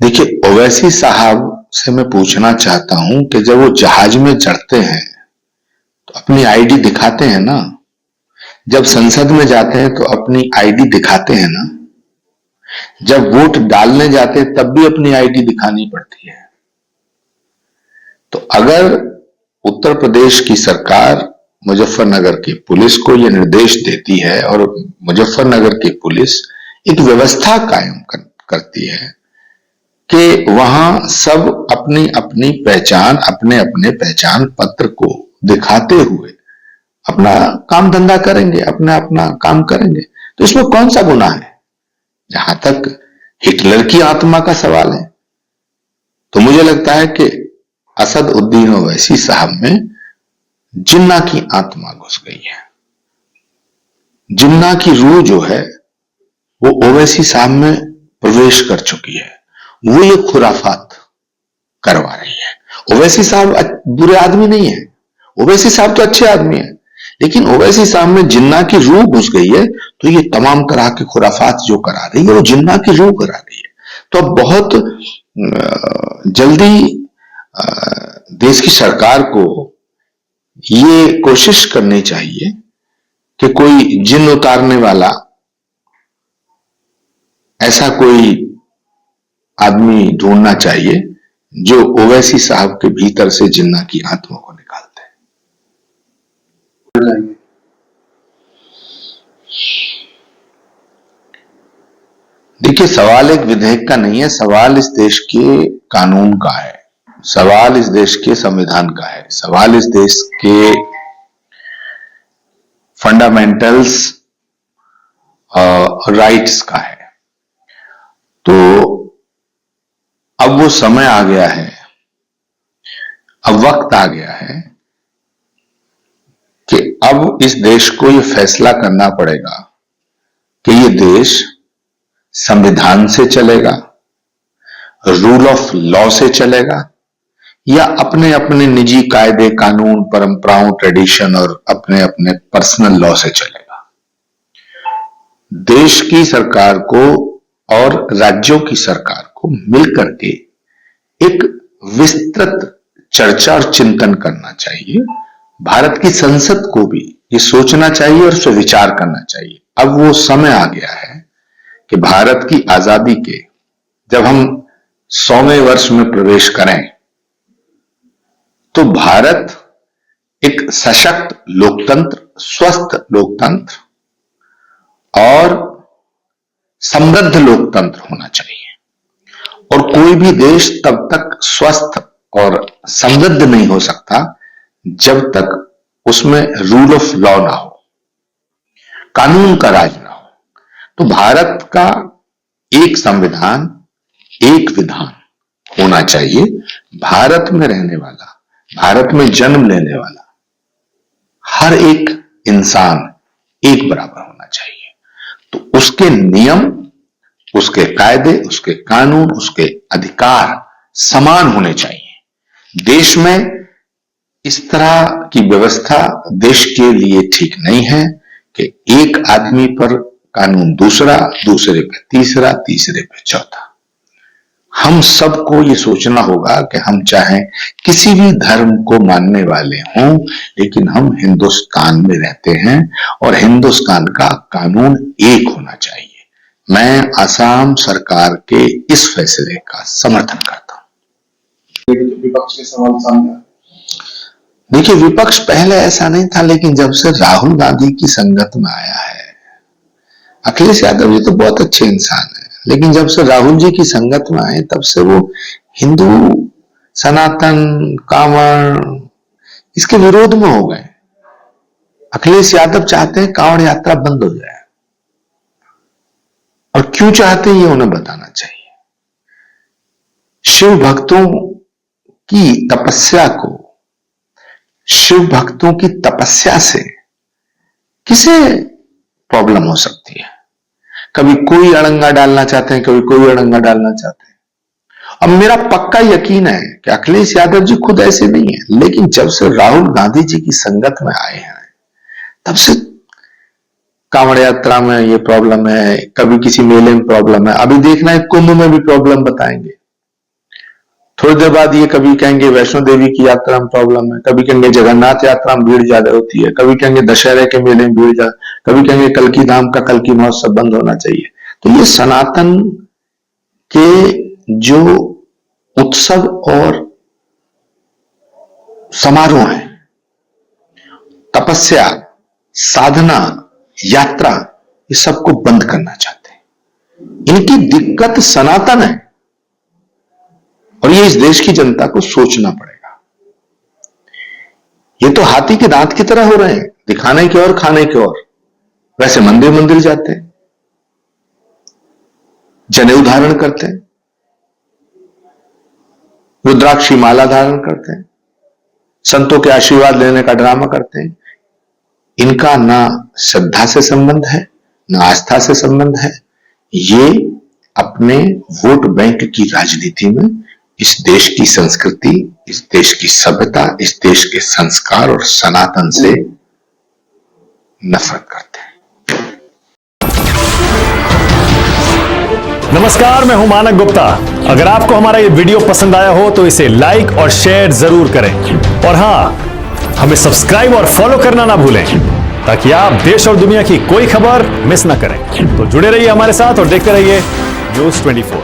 देखिए, ओवैसी साहब से मैं पूछना चाहता हूं कि जब वो जहाज में चढ़ते हैं तो अपनी आईडी दिखाते हैं ना। जब संसद में जाते हैं तो अपनी आईडी दिखाते हैं ना। जब वोट डालने जाते हैं तब भी अपनी आईडी दिखानी पड़ती है। तो अगर उत्तर प्रदेश की सरकार मुजफ्फरनगर की पुलिस को यह निर्देश देती है और मुजफ्फरनगर की पुलिस एक व्यवस्था कायम करती है कि वहां सब अपनी अपनी पहचान, अपने अपने पहचान पत्र को दिखाते हुए अपना काम धंधा करेंगे, अपना अपना काम करेंगे, तो इसमें कौन सा गुनाह है? जहां तक हिटलर की आत्मा का सवाल है तो मुझे लगता है कि असद उद्दीन ओवैसी साहब में जिन्ना की आत्मा घुस गई है। जिन्ना की रूह जो है वो ओवैसी साहब में प्रवेश कर चुकी है। वो ये खुराफात करवा रही है। ओवैसी साहब बुरे आदमी नहीं है, ओवैसी साहब तो अच्छे आदमी है, लेकिन ओवैसी साहब में जिन्ना की रूह घुस गई है तो ये तमाम तरह के खुराफात जो करा रही है वो जिन्ना की रूह करा रही है। तो अब बहुत जल्दी देश की सरकार को ये कोशिश करनी चाहिए कि कोई जिन उतारने वाला ऐसा कोई आदमी ढूंढना चाहिए जो ओवैसी साहब के भीतर से जिन्ना की आत्मा को निकालते हैं। देखिए, सवाल एक विधेयक का नहीं है, सवाल इस देश के कानून का है, सवाल इस देश के संविधान का है, सवाल इस देश के फंडामेंटल्स राइट्स का है। तो अब वो समय आ गया है, अब वक्त आ गया है कि अब इस देश को ये फैसला करना पड़ेगा कि ये देश संविधान से चलेगा, रूल ऑफ लॉ से चलेगा, या अपने अपने निजी कायदे कानून परंपराओं ट्रेडिशन और अपने अपने पर्सनल लॉ से चलेगा। देश की सरकार को और राज्यों की सरकार को मिलकर के एक विस्तृत चर्चा और चिंतन करना चाहिए। भारत की संसद को भी ये सोचना चाहिए और उस पर विचार करना चाहिए। अब वो समय आ गया है कि भारत की आजादी के जब हम 100वें वर्ष में प्रवेश करें तो भारत एक सशक्त लोकतंत्र, स्वस्थ लोकतंत्र और समृद्ध लोकतंत्र होना चाहिए। और कोई भी देश तब तक स्वस्थ और समृद्ध नहीं हो सकता जब तक उसमें रूल ऑफ लॉ ना हो, कानून का राज ना हो। तो भारत का एक संविधान, एक विधान होना चाहिए। भारत में रहने वाला, भारत में जन्म लेने वाला हर एक इंसान एक बराबर होना चाहिए। तो उसके नियम, उसके कायदे, उसके कानून, उसके अधिकार समान होने चाहिए। देश में इस तरह की व्यवस्था देश के लिए ठीक नहीं है कि एक आदमी पर कानून दूसरा, दूसरे पे तीसरा, तीसरे पे चौथा। हम सबको ये सोचना होगा कि हम चाहे किसी भी धर्म को मानने वाले हों, लेकिन हम हिंदुस्तान में रहते हैं और हिंदुस्तान का कानून एक होना चाहिए। मैं असम सरकार के इस फैसले का समर्थन करता हूं। विपक्ष के सवाल सामने, देखिए, विपक्ष पहले ऐसा नहीं था, लेकिन जब से राहुल गांधी की संगत में आया है, अखिलेश यादव जी तो बहुत अच्छे इंसान है, लेकिन जब से राहुल जी की संगत में आए तब से वो हिंदू, सनातन, कांवड़ इसके विरोध में हो गए। अखिलेश यादव चाहते हैं कांवड़ यात्रा बंद हो जाए, और क्यों चाहते हैं ये उन्हें बताना चाहिए। शिव भक्तों की तपस्या को, शिव भक्तों की तपस्या से किसे प्रॉब्लम हो सकती है? कभी कोई अड़ंगा डालना चाहते हैं, कभी कोई अड़ंगा डालना चाहते हैं। अब मेरा पक्का यकीन है कि अखिलेश यादव जी खुद ऐसे नहीं है, लेकिन जब से राहुल गांधी जी की संगत में आए हैं तब से कांवड़ यात्रा में ये प्रॉब्लम है, कभी किसी मेले में प्रॉब्लम है, अभी देखना है कुंभ में भी प्रॉब्लम बताएंगे। थोड़ी देर बाद ये कभी कहेंगे वैष्णो देवी की यात्रा में प्रॉब्लम है, कभी कहेंगे जगन्नाथ यात्रा में भीड़ ज्यादा होती है, कभी कहेंगे दशहरे के मेले में भीड़ ज्यादा, कभी कहेंगे कल्की धाम का कल्की महोत्सव बंद होना चाहिए। तो ये सनातन के जो उत्सव और समारोह है, तपस्या, साधना, यात्रा, ये सबको बंद करना चाहते हैं। इनकी दिक्कत सनातन है और ये इस देश की जनता को सोचना पड़ेगा। ये तो हाथी के दांत की तरह हो रहे हैं, दिखाने के और खाने के और। वैसे मंदिर मंदिर जाते हैं, जनेऊ धारण करते हैं, रुद्राक्षी माला धारण करते हैं, संतों के आशीर्वाद लेने का ड्रामा करते हैं। इनका ना श्रद्धा से संबंध है, ना आस्था से संबंध है। ये अपने वोट बैंक की राजनीति में इस देश की संस्कृति, इस देश की सभ्यता, इस देश के संस्कार और सनातन से नफरत करते हैं। नमस्कार, मैं हूं मानक गुप्ता। अगर आपको हमारा ये वीडियो पसंद आया हो तो इसे लाइक और शेयर जरूर करें, और हां, हमें सब्सक्राइब और फॉलो करना ना भूलें ताकि आप देश और दुनिया की कोई खबर मिस ना करें। तो जुड़े रहिए हमारे साथ और देखते रहिए न्यूज़ 24।